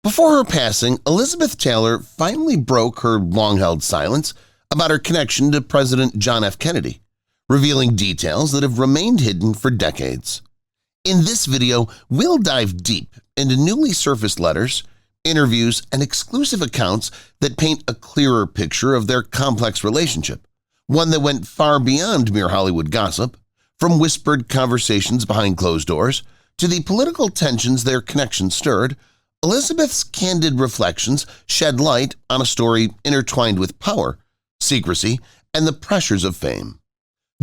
Before her passing, Elizabeth Taylor finally broke her long-held silence about her connection to President John F. Kennedy, revealing details that have remained hidden for decades. In this video, we'll dive deep into newly surfaced letters, interviews, and exclusive accounts that paint a clearer picture of their complex relationship, one that went far beyond mere Hollywood gossip, from whispered conversations behind closed doors to the political tensions their connection stirred. Elizabeth's candid reflections shed light on a story intertwined with power, secrecy, and the pressures of fame.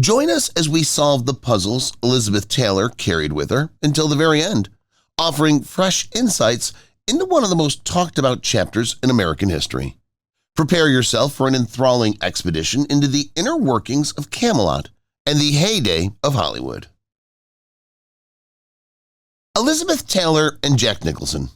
Join us as we solve the puzzles Elizabeth Taylor carried with her until the very end, offering fresh insights into one of the most talked-about chapters in American history. Prepare yourself for an enthralling expedition into the inner workings of Camelot and the heyday of Hollywood. Elizabeth Taylor and Jack Nicholson.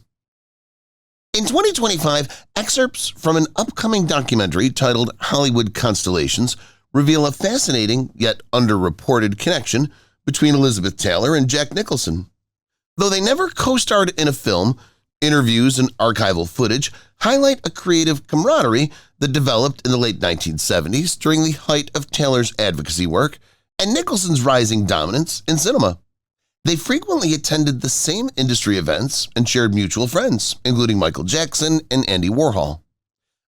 In 2025, excerpts from an upcoming documentary titled Hollywood Constellations reveal a fascinating yet underreported connection between Elizabeth Taylor and Jack Nicholson. Though they never co-starred in a film, interviews and archival footage highlight a creative camaraderie that developed in the late 1970s during the height of Taylor's advocacy work and Nicholson's rising dominance in cinema. They frequently attended the same industry events and shared mutual friends, including Michael Jackson and Andy Warhol.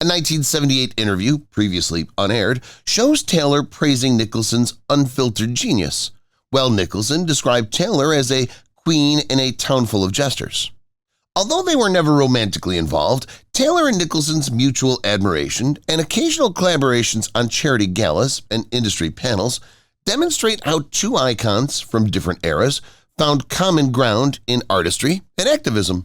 A 1978 interview, previously unaired, shows Taylor praising Nicholson's unfiltered genius, while Nicholson described Taylor as a queen in a town full of jesters. Although they were never romantically involved, Taylor and Nicholson's mutual admiration and occasional collaborations on charity galas and industry panels demonstrate how two icons from different eras found common ground in artistry and activism.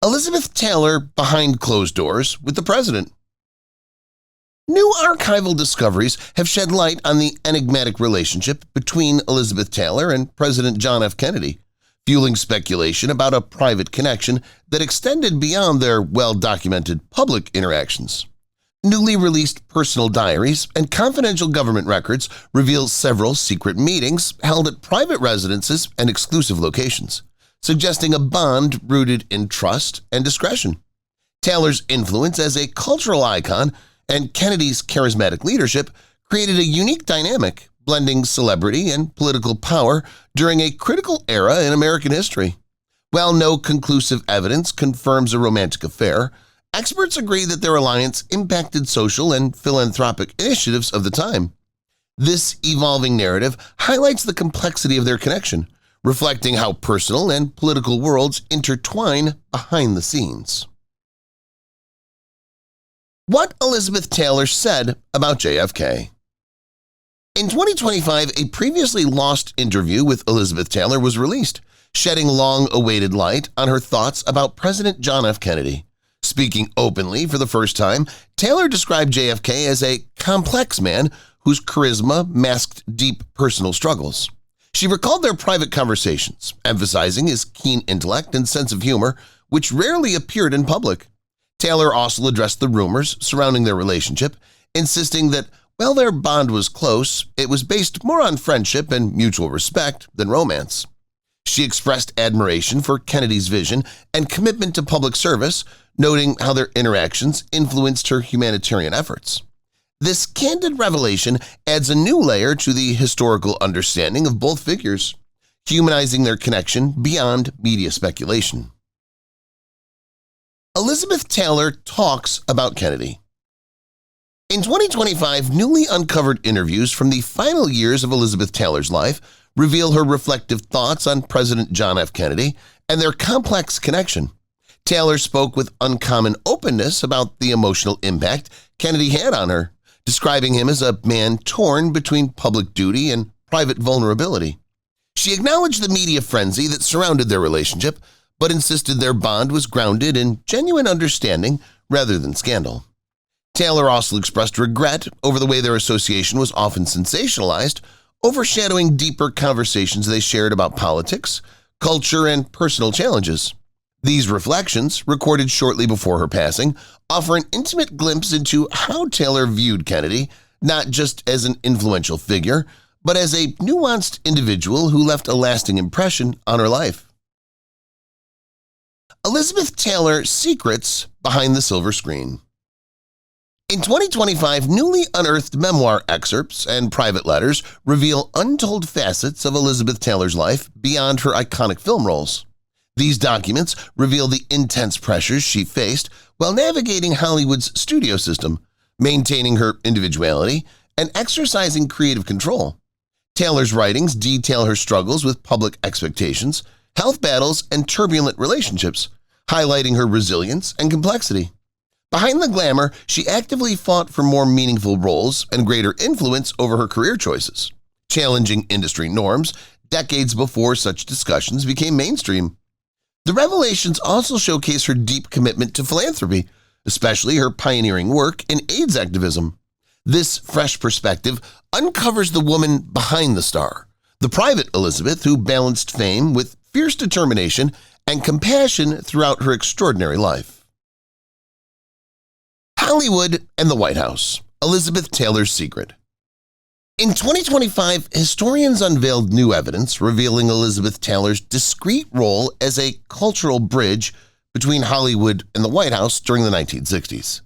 Elizabeth Taylor behind closed doors with the president. New archival discoveries have shed light on the enigmatic relationship between Elizabeth Taylor and President John F. Kennedy, fueling speculation about a private connection that extended beyond their well-documented public interactions. Newly released personal diaries and confidential government records reveal several secret meetings held at private residences and exclusive locations, suggesting a bond rooted in trust and discretion. Taylor's influence as a cultural icon and Kennedy's charismatic leadership created a unique dynamic, blending celebrity and political power during a critical era in American history. While no conclusive evidence confirms a romantic affair, experts agree that their alliance impacted social and philanthropic initiatives of the time. This evolving narrative highlights the complexity of their connection, reflecting how personal and political worlds intertwine behind the scenes. What Elizabeth Taylor said about JFK. In 2025, a previously lost interview with Elizabeth Taylor was released, shedding long-awaited light on her thoughts about President John F. Kennedy. Speaking openly for the first time, Taylor described JFK as a complex man whose charisma masked deep personal struggles. She recalled their private conversations, emphasizing his keen intellect and sense of humor, which rarely appeared in public. Taylor also addressed the rumors surrounding their relationship, insisting that while their bond was close, it was based more on friendship and mutual respect than romance. She expressed admiration for Kennedy's vision and commitment to public service, noting how their interactions influenced her humanitarian efforts. This candid revelation adds a new layer to the historical understanding of both figures, humanizing their connection beyond media speculation. Elizabeth Taylor talks about Kennedy. In 2025, newly uncovered interviews from the final years of Elizabeth Taylor's life reveal her reflective thoughts on President John F. Kennedy and their complex connection. Taylor spoke with uncommon openness about the emotional impact Kennedy had on her, describing him as a man torn between public duty and private vulnerability. She acknowledged the media frenzy that surrounded their relationship, but insisted their bond was grounded in genuine understanding rather than scandal. Taylor also expressed regret over the way their association was often sensationalized, overshadowing deeper conversations they shared about politics, culture, and personal challenges. These reflections, recorded shortly before her passing, offer an intimate glimpse into how Taylor viewed Kennedy, not just as an influential figure, but as a nuanced individual who left a lasting impression on her life. Elizabeth Taylor Secrets Behind the Silver Screen. In 2025, newly unearthed memoir excerpts and private letters reveal untold facets of Elizabeth Taylor's life beyond her iconic film roles. These documents reveal the intense pressures she faced while navigating Hollywood's studio system, maintaining her individuality, and exercising creative control. Taylor's writings detail her struggles with public expectations, health battles, and turbulent relationships, highlighting her resilience and complexity. Behind the glamour, she actively fought for more meaningful roles and greater influence over her career choices, challenging industry norms decades before such discussions became mainstream. The revelations also showcase her deep commitment to philanthropy, especially her pioneering work in AIDS activism. This fresh perspective uncovers the woman behind the star, the private Elizabeth who balanced fame with fierce determination and compassion throughout her extraordinary life. Hollywood and the White House, Elizabeth Taylor's secret. In 2025, historians unveiled new evidence revealing Elizabeth Taylor's discreet role as a cultural bridge between Hollywood and the White House during the 1960s.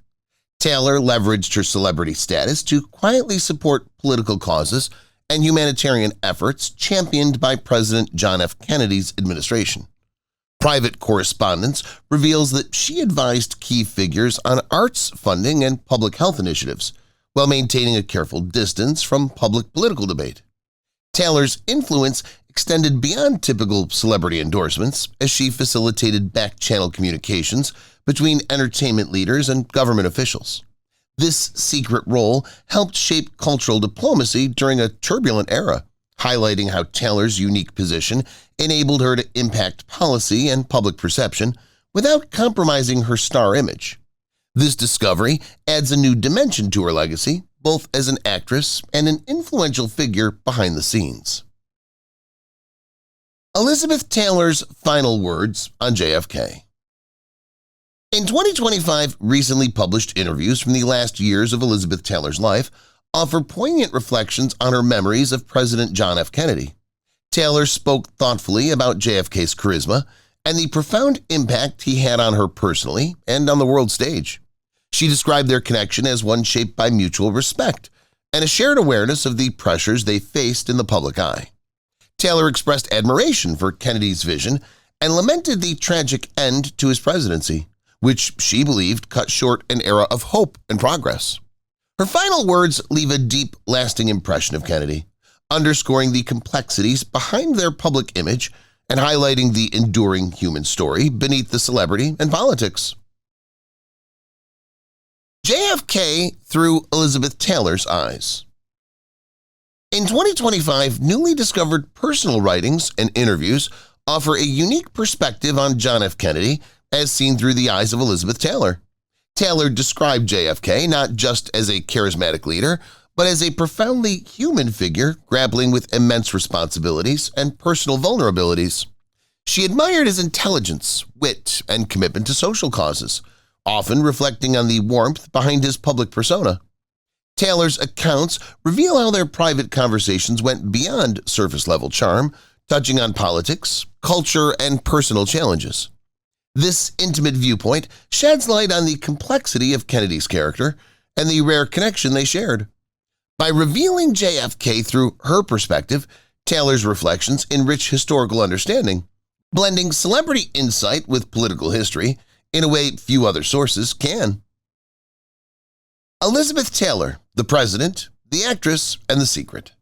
Taylor leveraged her celebrity status to quietly support political causes and humanitarian efforts championed by President John F. Kennedy's administration. Private correspondence reveals that she advised key figures on arts funding and public health initiatives, while maintaining a careful distance from public political debate. Taylor's influence extended beyond typical celebrity endorsements as she facilitated back-channel communications between entertainment leaders and government officials. This secret role helped shape cultural diplomacy during a turbulent era, highlighting how Taylor's unique position enabled her to impact policy and public perception without compromising her star image. This discovery adds a new dimension to her legacy, both as an actress and an influential figure behind the scenes. Elizabeth Taylor's final words on JFK. In 2025, recently published interviews from the last years of Elizabeth Taylor's life offer poignant reflections on her memories of President John F. Kennedy. Taylor spoke thoughtfully about JFK's charisma and the profound impact he had on her personally and on the world stage. She described their connection as one shaped by mutual respect and a shared awareness of the pressures they faced in the public eye. Taylor expressed admiration for Kennedy's vision and lamented the tragic end to his presidency, which she believed cut short an era of hope and progress. Her final words leave a deep, lasting impression of Kennedy, underscoring the complexities behind their public image and highlighting the enduring human story beneath the celebrity and politics. JFK through Elizabeth Taylor's eyes. In 2025, newly discovered personal writings and interviews offer a unique perspective on John F. Kennedy as seen through the eyes of Elizabeth Taylor. Taylor described JFK not just as a charismatic leader, but as a profoundly human figure grappling with immense responsibilities and personal vulnerabilities. She admired his intelligence, wit, and commitment to social causes, often reflecting on the warmth behind his public persona. Taylor's accounts reveal how their private conversations went beyond surface-level charm, touching on politics, culture, and personal challenges. This intimate viewpoint sheds light on the complexity of Kennedy's character and the rare connection they shared. By revealing JFK through her perspective, Taylor's reflections enrich historical understanding, blending celebrity insight with political history in a way few other sources can. Elizabeth Taylor, the President, the Actress, and the Secret.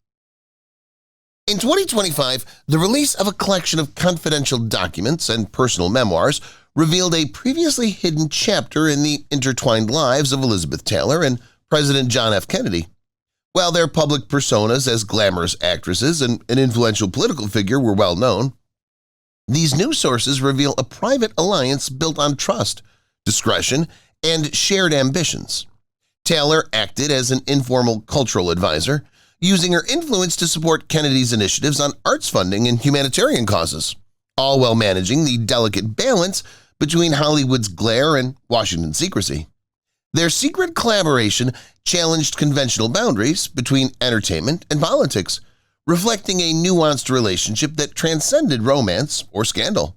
In 2025, the release of a collection of confidential documents and personal memoirs revealed a previously hidden chapter in the intertwined lives of Elizabeth Taylor and President John F. Kennedy. While their public personas as glamorous actresses and an influential political figure were well known, these new sources reveal a private alliance built on trust, discretion, and shared ambitions. Taylor acted as an informal cultural advisor, using her influence to support Kennedy's initiatives on arts funding and humanitarian causes, all while managing the delicate balance between Hollywood's glare and Washington's secrecy. Their secret collaboration challenged conventional boundaries between entertainment and politics, reflecting a nuanced relationship that transcended romance or scandal.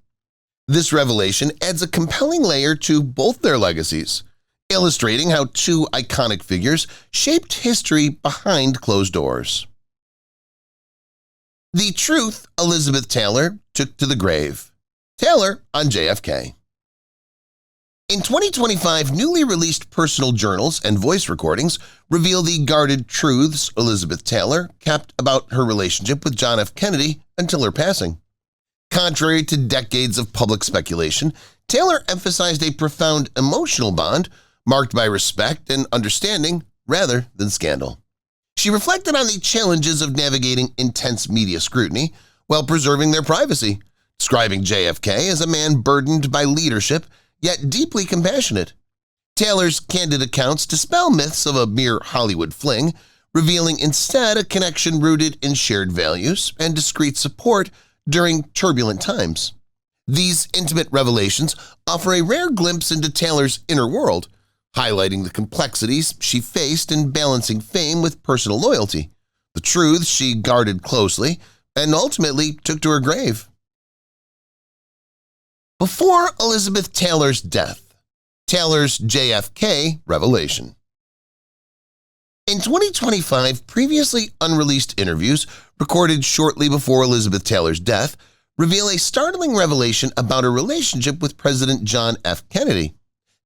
This revelation adds a compelling layer to both their legacies, illustrating how two iconic figures shaped history behind closed doors. The truth Elizabeth Taylor took to the grave. Taylor on JFK. In 2025, newly released personal journals and voice recordings reveal the guarded truths Elizabeth Taylor kept about her relationship with John F. Kennedy until her passing. Contrary to decades of public speculation, Taylor emphasized a profound emotional bond marked by respect and understanding rather than scandal. She reflected on the challenges of navigating intense media scrutiny while preserving their privacy, describing JFK as a man burdened by leadership yet deeply compassionate. Taylor's candid accounts dispel myths of a mere Hollywood fling, revealing instead a connection rooted in shared values and discreet support during turbulent times. These intimate revelations offer a rare glimpse into Taylor's inner world, highlighting the complexities she faced in balancing fame with personal loyalty, the truths she guarded closely and ultimately took to her grave. Before Elizabeth Taylor's death, Taylor's JFK revelation. In 2025, previously unreleased interviews recorded shortly before Elizabeth Taylor's death reveal a startling revelation about her relationship with President John F. Kennedy.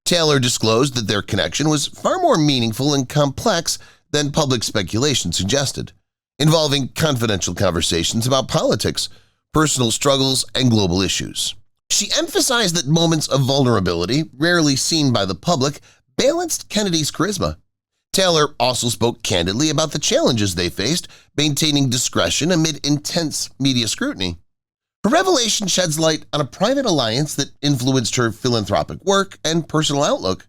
Taylor disclosed that their connection was far more meaningful and complex than public speculation suggested, involving confidential conversations about politics, personal struggles, and global issues. She emphasized that moments of vulnerability, rarely seen by the public, balanced Kennedy's charisma. Taylor also spoke candidly about the challenges they faced maintaining discretion amid intense media scrutiny. Her revelation sheds light on a private alliance that influenced her philanthropic work and personal outlook.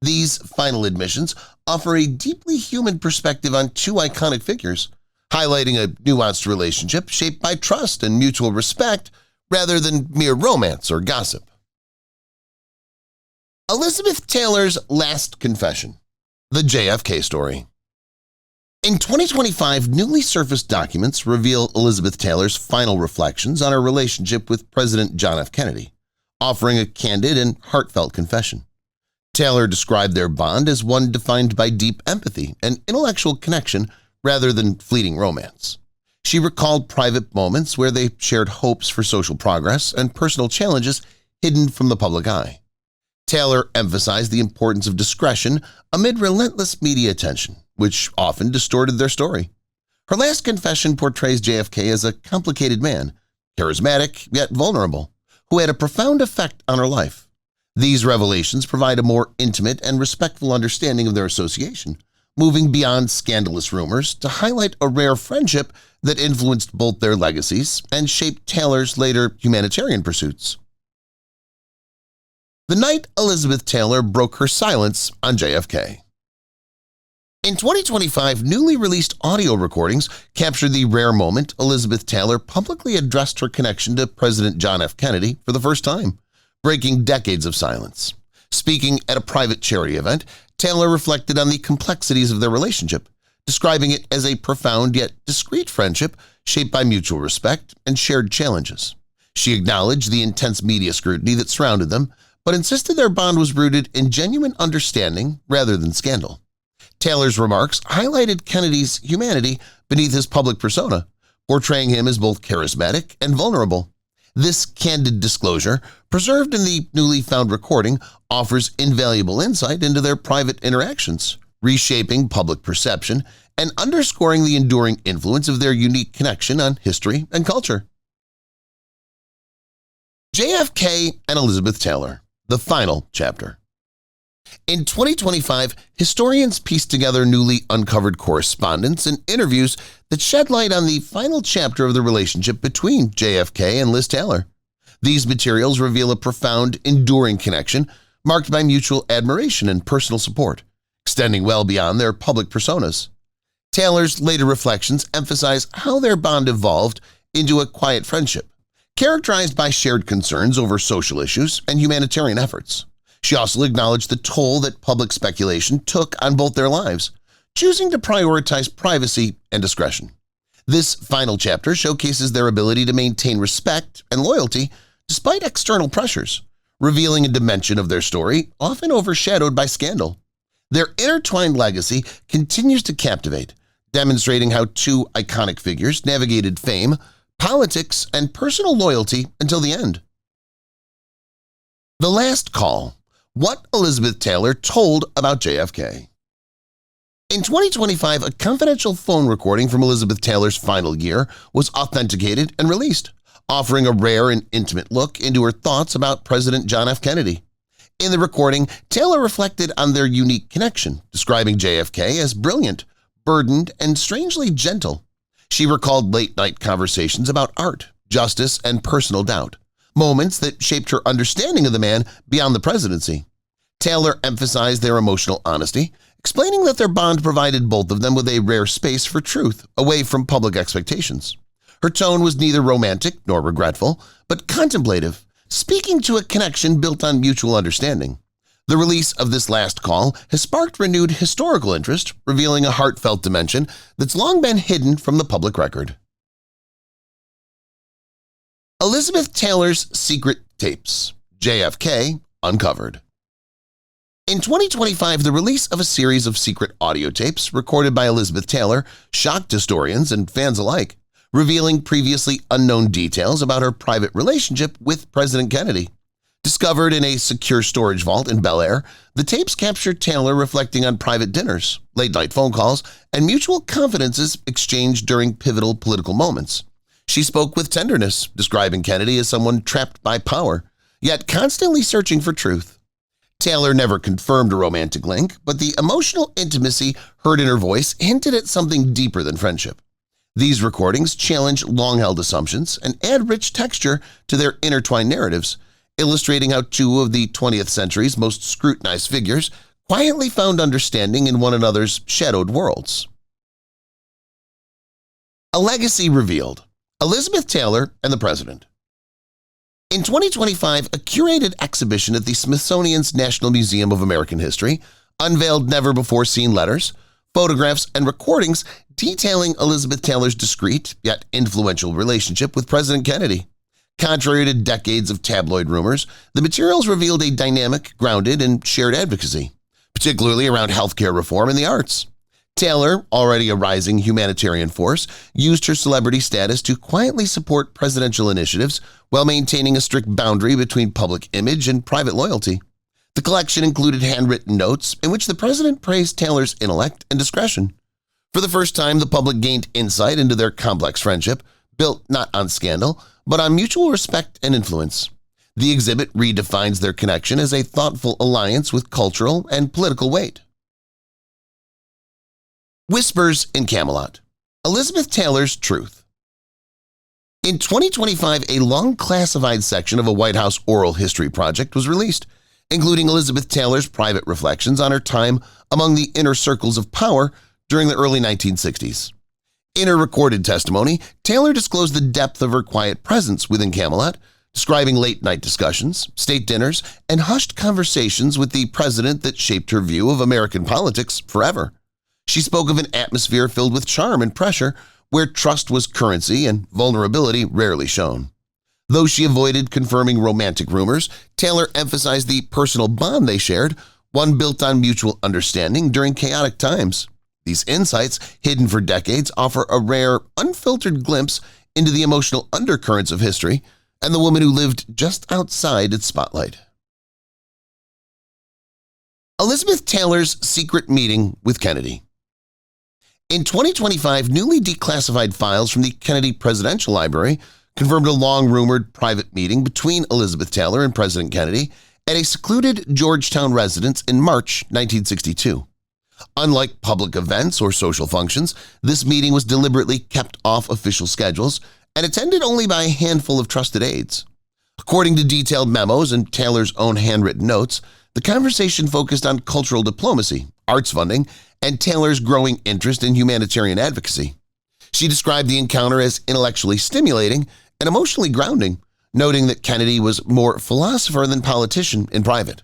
These final admissions offer a deeply human perspective on two iconic figures, highlighting a nuanced relationship shaped by trust and mutual respect rather than mere romance or gossip. Elizabeth Taylor's last confession. The JFK story. In 2025, newly surfaced documents reveal Elizabeth Taylor's final reflections on her relationship with President John F. Kennedy, offering a candid and heartfelt confession. Taylor described their bond as one defined by deep empathy and intellectual connection rather than fleeting romance. She recalled private moments where they shared hopes for social progress and personal challenges hidden from the public eye. Taylor emphasized the importance of discretion amid relentless media attention, which often distorted their story. Her last confession portrays JFK as a complicated man, charismatic yet vulnerable, who had a profound effect on her life. These revelations provide a more intimate and respectful understanding of their association, moving beyond scandalous rumors to highlight a rare friendship that influenced both their legacies and shaped Taylor's later humanitarian pursuits. The night Elizabeth Taylor broke her silence on JFK. In 2025, newly released audio recordings captured the rare moment Elizabeth Taylor publicly addressed her connection to President John F. Kennedy for the first time, breaking decades of silence. Speaking at a private charity event, Taylor reflected on the complexities of their relationship, describing it as a profound yet discreet friendship shaped by mutual respect and shared challenges. She acknowledged the intense media scrutiny that surrounded them, but insisted their bond was rooted in genuine understanding rather than scandal. Taylor's remarks highlighted Kennedy's humanity beneath his public persona, portraying him as both charismatic and vulnerable. This candid disclosure, preserved in the newly found recording, offers invaluable insight into their private interactions, reshaping public perception and underscoring the enduring influence of their unique connection on history and culture. JFK and Elizabeth Taylor, the final chapter. In 2025, historians pieced together newly uncovered correspondence and interviews that shed light on the final chapter of the relationship between JFK and Liz Taylor. These materials reveal a profound, enduring connection marked by mutual admiration and personal support, extending well beyond their public personas. Taylor's later reflections emphasize how their bond evolved into a quiet friendship, characterized by shared concerns over social issues and humanitarian efforts. She also acknowledged the toll that public speculation took on both their lives, choosing to prioritize privacy and discretion. This final chapter showcases their ability to maintain respect and loyalty despite external pressures, revealing a dimension of their story often overshadowed by scandal. Their intertwined legacy continues to captivate, demonstrating how two iconic figures navigated fame, politics, and personal loyalty until the end. The Last Call: What Elizabeth Taylor Told About JFK. In 2025, a confidential phone recording from Elizabeth Taylor's final year was authenticated and released, offering a rare and intimate look into her thoughts about President John F. Kennedy. In the recording, Taylor reflected on their unique connection, describing JFK as brilliant, burdened, and strangely gentle. She recalled late-night conversations about art, justice, and personal doubt, moments that shaped her understanding of the man beyond the presidency. Taylor emphasized their emotional honesty, explaining that their bond provided both of them with a rare space for truth away from public expectations. Her tone was neither romantic nor regretful, but contemplative, speaking to a connection built on mutual understanding. The release of this last call has sparked renewed historical interest, revealing a heartfelt dimension that's long been hidden from the public record. Elizabeth Taylor's Secret Tapes, JFK Uncovered. In 2025, the release of a series of secret audio tapes recorded by Elizabeth Taylor shocked historians and fans alike, revealing previously unknown details about her private relationship with President Kennedy. Discovered in a secure storage vault in Bel Air, the tapes captured Taylor reflecting on private dinners, late-night phone calls, and mutual confidences exchanged during pivotal political moments. She spoke with tenderness, describing Kennedy as someone trapped by power, yet constantly searching for truth. Taylor never confirmed a romantic link, but the emotional intimacy heard in her voice hinted at something deeper than friendship. These recordings challenge long-held assumptions and add rich texture to their intertwined narratives, illustrating how two of the 20th century's most scrutinized figures quietly found understanding in one another's shadowed worlds. A Legacy Revealed: Elizabeth Taylor and the President. In 2025, a curated exhibition at the Smithsonian's National Museum of American History unveiled never-before-seen letters, photographs, and recordings detailing Elizabeth Taylor's discreet yet influential relationship with President Kennedy. Contrary to decades of tabloid rumors, the materials revealed a dynamic, grounded, and shared advocacy, particularly around healthcare reform and the arts. Taylor, already a rising humanitarian force, used her celebrity status to quietly support presidential initiatives while maintaining a strict boundary between public image and private loyalty. The collection included handwritten notes in which the president praised Taylor's intellect and discretion. For the first time, the public gained insight into their complex friendship, built not on scandal, but on mutual respect and influence. The exhibit redefines their connection as a thoughtful alliance with cultural and political weight. Whispers in Camelot: Elizabeth Taylor's Truth. In 2025, a long-classified section of a White House oral history project was released, including Elizabeth Taylor's private reflections on her time among the inner circles of power during the early 1960s. In her recorded testimony, Taylor disclosed the depth of her quiet presence within Camelot, describing late-night discussions, state dinners, and hushed conversations with the president that shaped her view of American politics forever. She spoke of an atmosphere filled with charm and pressure, where trust was currency and vulnerability rarely shown. Though she avoided confirming romantic rumors, Taylor emphasized the personal bond they shared, one built on mutual understanding during chaotic times. These insights, hidden for decades, offer a rare, unfiltered glimpse into the emotional undercurrents of history and the woman who lived just outside its spotlight. Elizabeth Taylor's Secret Meeting with Kennedy. In 2025, newly declassified files from the Kennedy Presidential Library confirmed a long-rumored private meeting between Elizabeth Taylor and President Kennedy at a secluded Georgetown residence in March 1962. Unlike public events or social functions, this meeting was deliberately kept off official schedules and attended only by a handful of trusted aides. According to detailed memos and Taylor's own handwritten notes, the conversation focused on cultural diplomacy, arts funding, and Taylor's growing interest in humanitarian advocacy. She described the encounter as intellectually stimulating and emotionally grounding, noting that Kennedy was more philosopher than politician in private.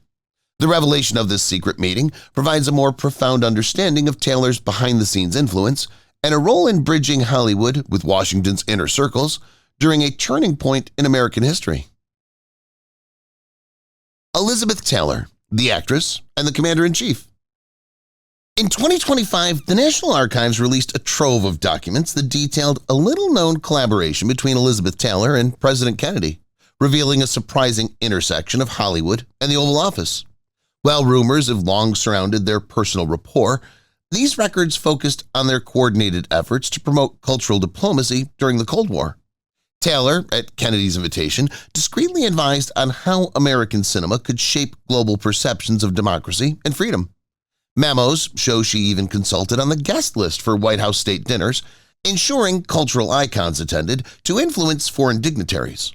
The revelation of this secret meeting provides a more profound understanding of Taylor's behind-the-scenes influence and a role in bridging Hollywood with Washington's inner circles during a turning point in American history. Elizabeth Taylor, the actress and the Commander-in-Chief. In 2025, the National Archives released a trove of documents that detailed a little-known collaboration between Elizabeth Taylor and President Kennedy, revealing a surprising intersection of Hollywood and the Oval Office. While rumors have long surrounded their personal rapport, these records focused on their coordinated efforts to promote cultural diplomacy during the Cold War. Taylor, at Kennedy's invitation, discreetly advised on how American cinema could shape global perceptions of democracy and freedom. Memos show she even consulted on the guest list for White House state dinners, ensuring cultural icons attended to influence foreign dignitaries.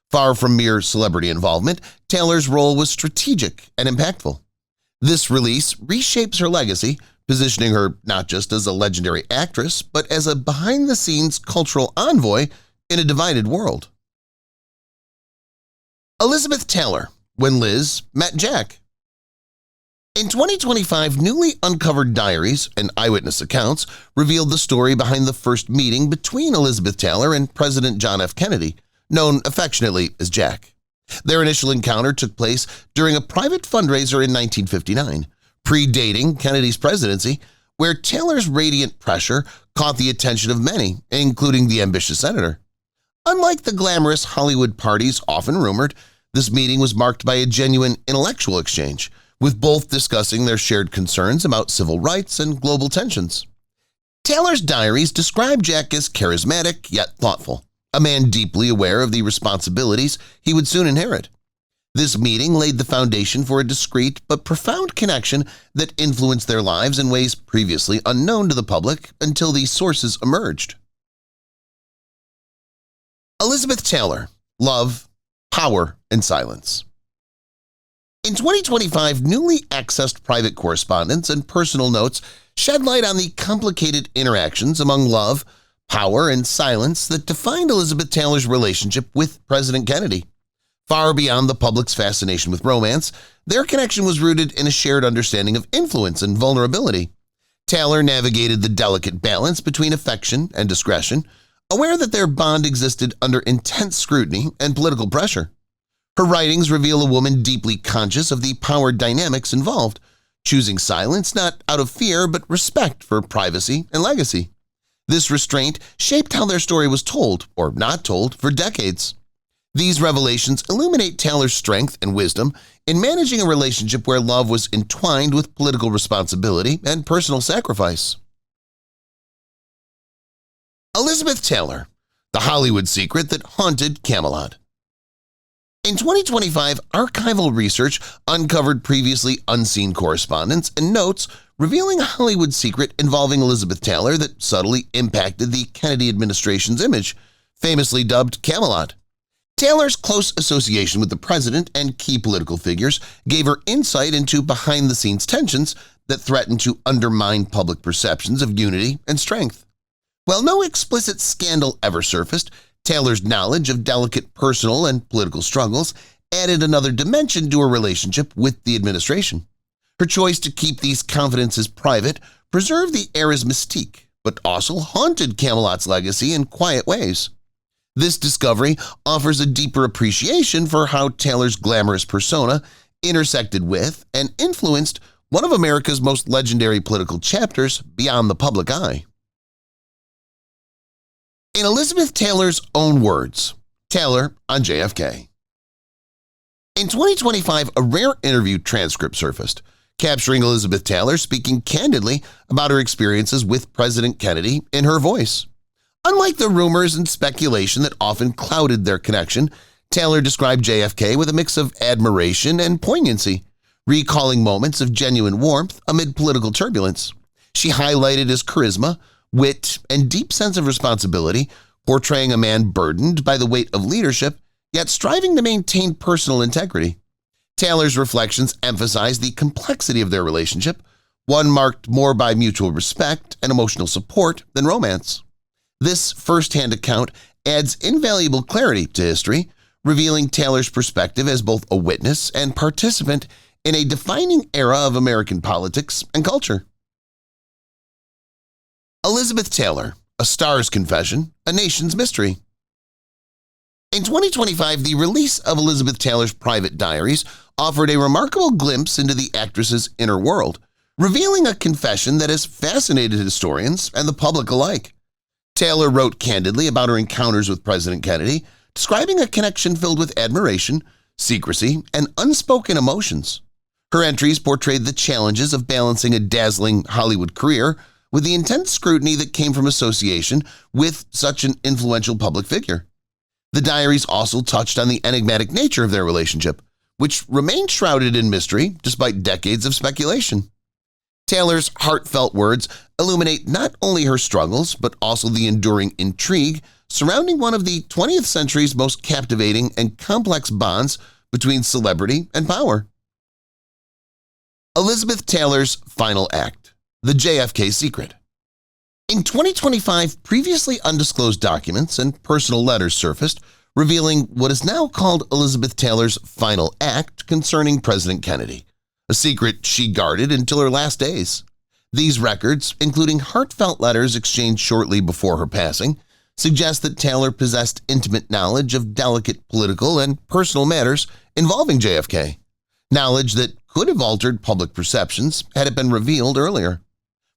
Far from mere celebrity involvement, Taylor's role was strategic and impactful. This release reshapes her legacy, positioning her not just as a legendary actress, but as a behind-the-scenes cultural envoy in a divided world. Elizabeth Taylor, when Liz met Jack. In 2025, newly uncovered diaries and eyewitness accounts revealed the story behind the first meeting between Elizabeth Taylor and President John F. Kennedy, known affectionately as Jack. Their initial encounter took place during a private fundraiser in 1959, predating Kennedy's presidency, where Taylor's radiant pressure caught the attention of many, including the ambitious senator. Unlike the glamorous Hollywood parties often rumored, this meeting was marked by a genuine intellectual exchange, with both discussing their shared concerns about civil rights and global tensions. Taylor's diaries describe Jack as charismatic yet thoughtful, a man deeply aware of the responsibilities he would soon inherit. This meeting laid the foundation for a discreet but profound connection that influenced their lives in ways previously unknown to the public until these sources emerged. Elizabeth Taylor, Love, Power, and Silence. In 2025, newly accessed private correspondence and personal notes shed light on the complicated interactions among love, power, and silence that defined Elizabeth Taylor's relationship with President Kennedy. Far beyond the public's fascination with romance, their connection was rooted in a shared understanding of influence and vulnerability. Taylor navigated the delicate balance between affection and discretion, aware that their bond existed under intense scrutiny and political pressure. Her writings reveal a woman deeply conscious of the power dynamics involved, choosing silence not out of fear but respect for privacy and legacy. This restraint shaped how their story was told, or not told, for decades. These revelations illuminate Taylor's strength and wisdom in managing a relationship where love was entwined with political responsibility and personal sacrifice. Elizabeth Taylor, the Hollywood secret that haunted Camelot. In 2025, archival research uncovered previously unseen correspondence and notes revealing a Hollywood secret involving Elizabeth Taylor that subtly impacted the Kennedy administration's image, famously dubbed Camelot. Taylor's close association with the president and key political figures gave her insight into behind-the-scenes tensions that threatened to undermine public perceptions of unity and strength. While no explicit scandal ever surfaced, Taylor's knowledge of delicate personal and political struggles added another dimension to her relationship with the administration. Her choice to keep these confidences private preserved the era's mystique, but also haunted Camelot's legacy in quiet ways. This discovery offers a deeper appreciation for how Taylor's glamorous persona intersected with and influenced one of America's most legendary political chapters beyond the public eye. In Elizabeth Taylor's own words, Taylor on JFK. In 2025, a rare interview transcript surfaced, capturing Elizabeth Taylor speaking candidly about her experiences with President Kennedy in her voice. Unlike the rumors and speculation that often clouded their connection, Taylor described JFK with a mix of admiration and poignancy, recalling moments of genuine warmth amid political turbulence. She highlighted his charisma, wit, and deep sense of responsibility, portraying a man burdened by the weight of leadership, yet striving to maintain personal integrity. Taylor's reflections emphasized the complexity of their relationship, one marked more by mutual respect and emotional support than romance. This first-hand account adds invaluable clarity to history, revealing Taylor's perspective as both a witness and participant in a defining era of American politics and culture. Elizabeth Taylor, A Star's Confession, A Nation's Mystery. In 2025, the release of Elizabeth Taylor's private diaries offered a remarkable glimpse into the actress's inner world, revealing a confession that has fascinated historians and the public alike. Taylor wrote candidly about her encounters with President Kennedy, describing a connection filled with admiration, secrecy, and unspoken emotions. Her entries portrayed the challenges of balancing a dazzling Hollywood career with the intense scrutiny that came from association with such an influential public figure. The diaries also touched on the enigmatic nature of their relationship, which remained shrouded in mystery despite decades of speculation. Taylor's heartfelt words illuminate not only her struggles but also the enduring intrigue surrounding one of the 20th century's most captivating and complex bonds between celebrity and power. Elizabeth Taylor's final act, the JFK secret. In 2025, previously undisclosed documents and personal letters surfaced, revealing what is now called Elizabeth Taylor's final act concerning President Kennedy, a secret she guarded until her last days. These records, including heartfelt letters exchanged shortly before her passing, suggest that Taylor possessed intimate knowledge of delicate political and personal matters involving JFK, knowledge that could have altered public perceptions had it been revealed earlier.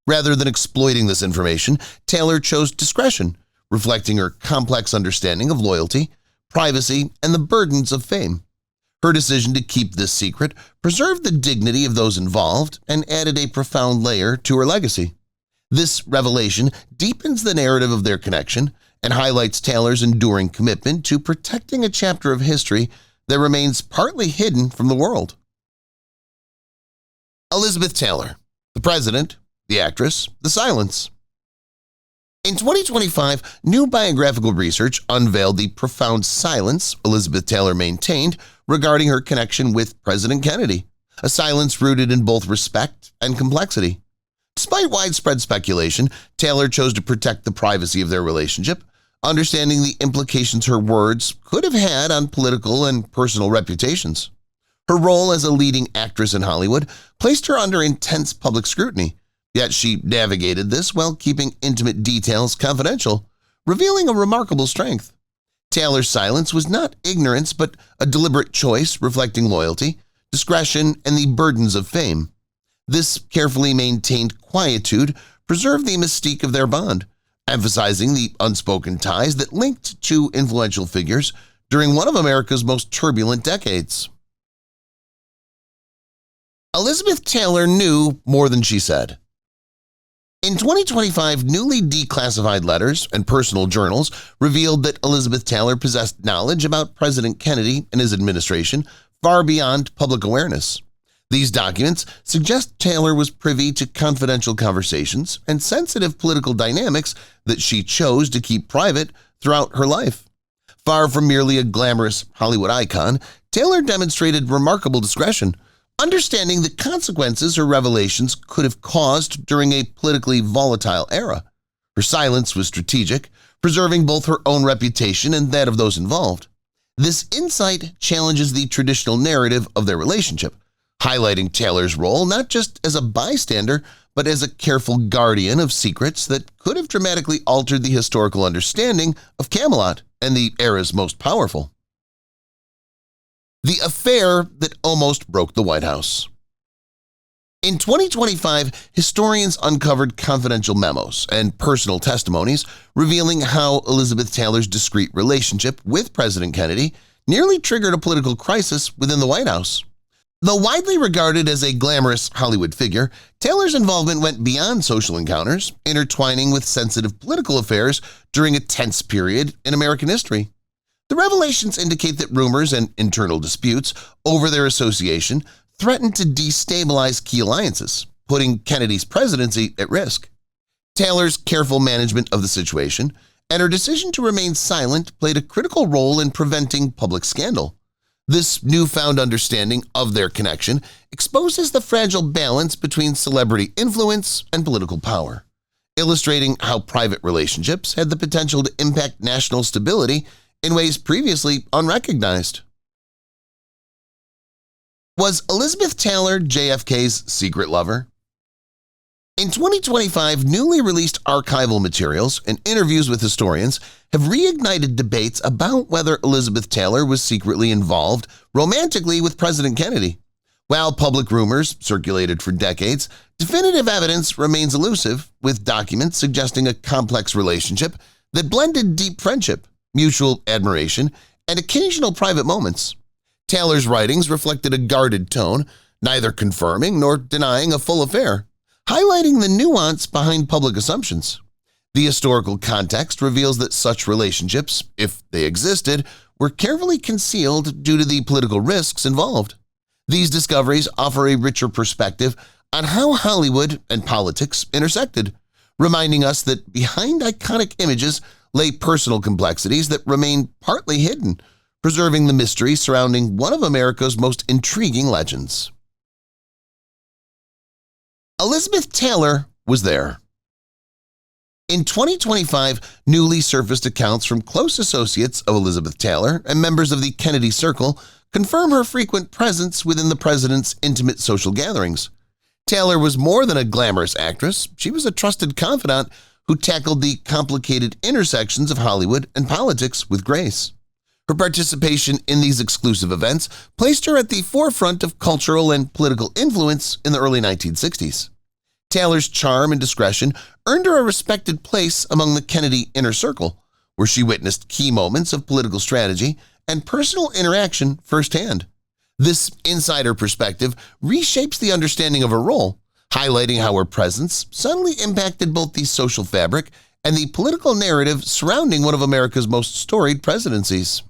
Rather than exploiting this information, Taylor chose discretion, reflecting her complex understanding of loyalty, privacy, and the burdens of fame. Her decision to keep this secret preserved the dignity of those involved and added a profound layer to her legacy. This revelation deepens the narrative of their connection and highlights Taylor's enduring commitment to protecting a chapter of history that remains partly hidden from the world. Elizabeth Taylor, the President, the actress, the silence. In 2025, new biographical research unveiled the profound silence Elizabeth Taylor maintained regarding her connection with President Kennedy, a silence rooted in both respect and complexity. Despite widespread speculation, Taylor chose to protect the privacy of their relationship, understanding the implications her words could have had on political and personal reputations. Her role as a leading actress in Hollywood placed her under intense public scrutiny, yet she navigated this while keeping intimate details confidential, revealing a remarkable strength. Taylor's silence was not ignorance but a deliberate choice reflecting loyalty, discretion, and the burdens of fame. This carefully maintained quietude preserved the mystique of their bond, emphasizing the unspoken ties that linked two influential figures during one of America's most turbulent decades. Elizabeth Taylor knew more than she said. In 2025, newly declassified letters and personal journals revealed that Elizabeth Taylor possessed knowledge about President Kennedy and his administration far beyond public awareness. These documents suggest Taylor was privy to confidential conversations and sensitive political dynamics that she chose to keep private throughout her life. Far from merely a glamorous Hollywood icon, Taylor demonstrated remarkable discretion, understanding the consequences her revelations could have caused during a politically volatile era. Her silence was strategic, preserving both her own reputation and that of those involved. This insight challenges the traditional narrative of their relationship, highlighting Taylor's role not just as a bystander, but as a careful guardian of secrets that could have dramatically altered the historical understanding of Camelot and the era's most powerful. The affair that almost broke the White House. In 2025, historians uncovered confidential memos and personal testimonies revealing how Elizabeth Taylor's discreet relationship with President Kennedy nearly triggered a political crisis within the White House. Though widely regarded as a glamorous Hollywood figure, Taylor's involvement went beyond social encounters, intertwining with sensitive political affairs during a tense period in American history. The revelations indicate that rumors and internal disputes over their association threatened to destabilize key alliances, putting Kennedy's presidency at risk. Taylor's careful management of the situation and her decision to remain silent played a critical role in preventing public scandal. This newfound understanding of their connection exposes the fragile balance between celebrity influence and political power, illustrating how private relationships had the potential to impact national stability in ways previously unrecognized. Was Elizabeth Taylor JFK's secret lover? In 2025, newly released archival materials and interviews with historians have reignited debates about whether Elizabeth Taylor was secretly involved romantically with President Kennedy. While public rumors circulated for decades, definitive evidence remains elusive, with documents suggesting a complex relationship that blended deep friendship, mutual admiration, and occasional private moments. Taylor's writings reflected a guarded tone, neither confirming nor denying a full affair, highlighting the nuance behind public assumptions. The historical context reveals that such relationships, if they existed, were carefully concealed due to the political risks involved. These discoveries offer a richer perspective on how Hollywood and politics intersected, reminding us that behind iconic images lay personal complexities that remain partly hidden, preserving the mystery surrounding one of America's most intriguing legends. Elizabeth Taylor was there. In 2025, newly surfaced accounts from close associates of Elizabeth Taylor and members of the Kennedy Circle confirm her frequent presence within the president's intimate social gatherings. Taylor was more than a glamorous actress. She was a trusted confidant who tackled the complicated intersections of Hollywood and politics with grace. Her participation in these exclusive events placed her at the forefront of cultural and political influence in the early 1960s. Taylor's charm and discretion earned her a respected place among the Kennedy inner circle, where she witnessed key moments of political strategy and personal interaction firsthand. This insider perspective reshapes the understanding of her role, highlighting how her presence subtly impacted both the social fabric and the political narrative surrounding one of America's most storied presidencies.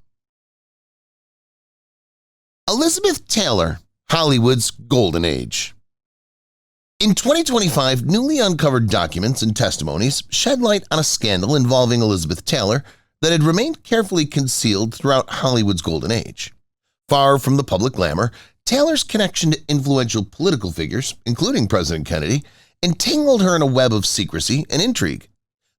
Elizabeth Taylor, Hollywood's Golden Age. In 2025, newly uncovered documents and testimonies shed light on a scandal involving Elizabeth Taylor that had remained carefully concealed throughout Hollywood's Golden Age. Far from the public glamour, Taylor's connection to influential political figures, including President Kennedy, entangled her in a web of secrecy and intrigue.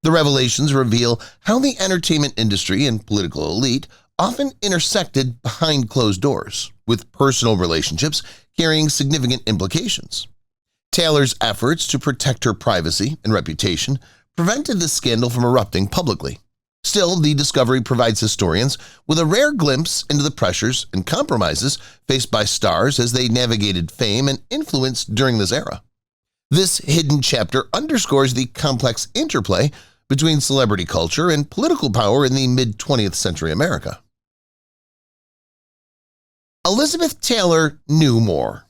The revelations reveal how the entertainment industry and political elite often intersected behind closed doors, with personal relationships carrying significant implications. Taylor's efforts to protect her privacy and reputation prevented the scandal from erupting publicly. Still, the discovery provides historians with a rare glimpse into the pressures and compromises faced by stars as they navigated fame and influence during this era. This hidden chapter underscores the complex interplay between celebrity culture and political power in the mid-20th century America. Elizabeth Taylor knew more.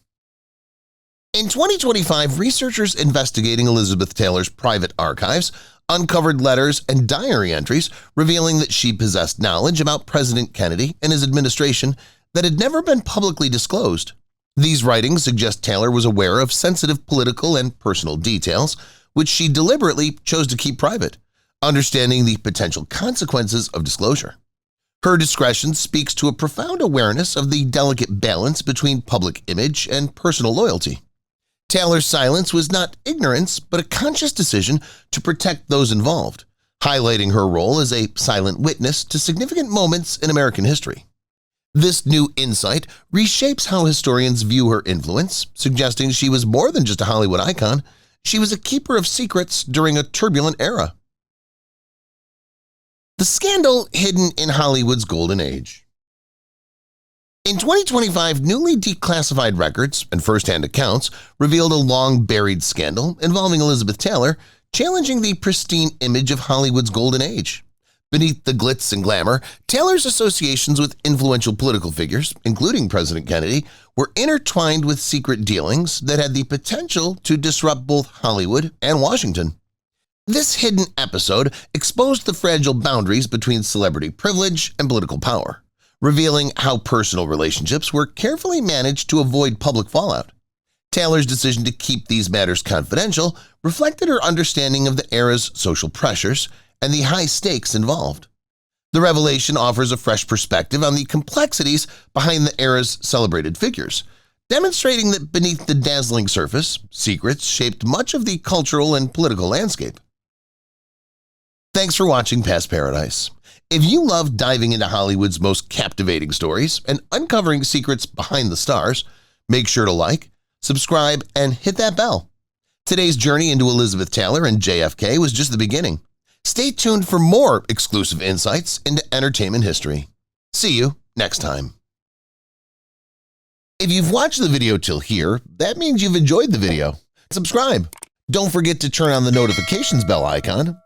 In 2025, researchers investigating Elizabeth Taylor's private archives uncovered letters and diary entries revealing that she possessed knowledge about President Kennedy and his administration that had never been publicly disclosed. These writings suggest Taylor was aware of sensitive political and personal details, which she deliberately chose to keep private, understanding the potential consequences of disclosure. Her discretion speaks to a profound awareness of the delicate balance between public image and personal loyalty. Taylor's silence was not ignorance, but a conscious decision to protect those involved, highlighting her role as a silent witness to significant moments in American history. This new insight reshapes how historians view her influence, suggesting she was more than just a Hollywood icon. She was a keeper of secrets during a turbulent era. The scandal hidden in Hollywood's Golden Age. In 2025, newly declassified records and first-hand accounts revealed a long-buried scandal involving Elizabeth Taylor, challenging the pristine image of Hollywood's Golden Age. Beneath the glitz and glamour, Taylor's associations with influential political figures, including President Kennedy, were intertwined with secret dealings that had the potential to disrupt both Hollywood and Washington. This hidden episode exposed the fragile boundaries between celebrity privilege and political power, revealing how personal relationships were carefully managed to avoid public fallout. Taylor's decision to keep these matters confidential reflected her understanding of the era's social pressures and the high stakes involved. The revelation offers a fresh perspective on the complexities behind the era's celebrated figures, demonstrating that beneath the dazzling surface, secrets shaped much of the cultural and political landscape. Thanks for watching Past Paradise. If you love diving into Hollywood's most captivating stories and uncovering secrets behind the stars, make sure to like, subscribe, and hit that bell. Today's journey into Elizabeth Taylor and JFK was just the beginning. Stay tuned for more exclusive insights into entertainment history. See you next time. If you've watched the video till here, that means you've enjoyed the video. Subscribe. Don't forget to turn on the notifications bell icon